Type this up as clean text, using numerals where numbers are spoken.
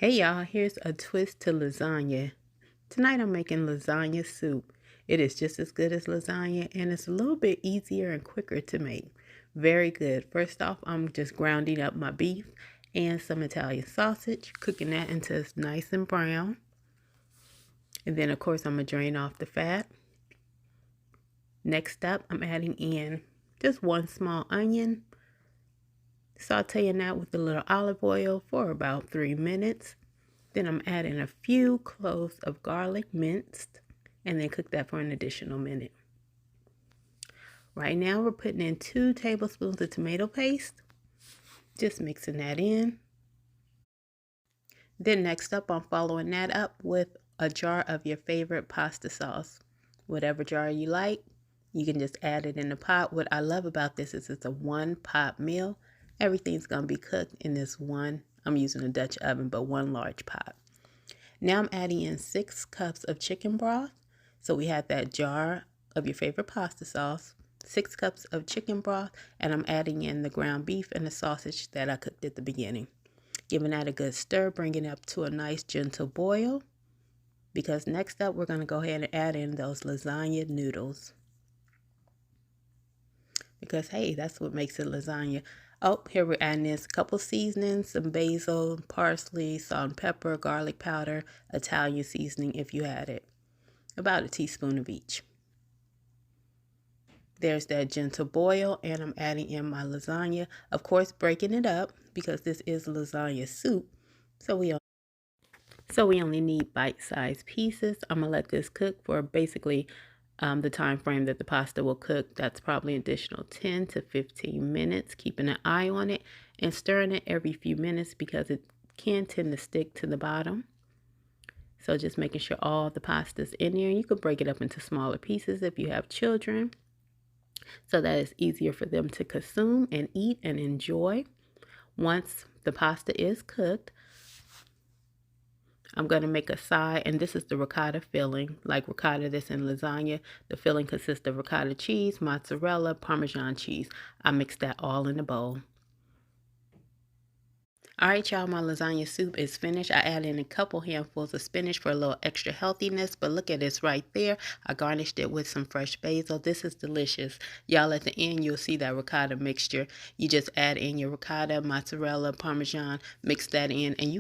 Hey y'all, here's a twist to lasagna. Tonight I'm making lasagna soup. It is just as good as lasagna and it's a little bit easier and quicker to make. Very good. First off, I'm just grounding up my beef and some Italian sausage, cooking that until it's nice and brown. And then of course I'm going to drain off the fat. Next up, I'm adding in just one small onion, sauteing that with a little olive oil for about 3 minutes. Then I'm adding a few cloves of garlic minced and then cook that for an additional minute. Right now we're putting in 2 tablespoons of tomato paste. Just mixing that in. Then next up I'm following that up with a jar of your favorite pasta sauce. Whatever jar you like, you can just add it in the pot. What I love about this is it's a one pot meal. Everything's going to be cooked in this one, I'm using a Dutch oven, but one large pot. Now I'm adding in 6 cups of chicken broth. So we have that jar of your favorite pasta sauce, 6 cups of chicken broth, and I'm adding in the ground beef and the sausage that I cooked at the beginning. Giving that a good stir, bringing it up to a nice gentle boil. Because next up we're going to go ahead and add in those lasagna noodles. Because hey, that's what makes it lasagna. Oh, here we're adding this couple seasonings, some basil, parsley, salt and pepper, garlic powder, Italian seasoning if you had it. About a teaspoon of each. There's that gentle boil, and I'm adding in my lasagna. Of course, breaking it up because this is lasagna soup. So we only need bite-sized pieces. I'm gonna let this cook for basically the time frame that the pasta will cook. That's probably an additional 10 to 15 minutes, keeping an eye on it and stirring it every few minutes because it can tend to stick to the bottom. So just making sure all the pasta's in there. You could break it up into smaller pieces if you have children, so that it's easier for them to consume and eat and enjoy. Once the pasta is cooked, I'm going to make a side, and this is the ricotta filling, like ricotta that's in lasagna. The filling consists of ricotta cheese, mozzarella, Parmesan cheese. I mix that all in a bowl. All right, y'all, my lasagna soup is finished. I added in a couple handfuls of spinach for a little extra healthiness, but look at this right there. I garnished it with some fresh basil. This is delicious. Y'all, at the end, you'll see that ricotta mixture. You just add in your ricotta, mozzarella, Parmesan, mix that in, and you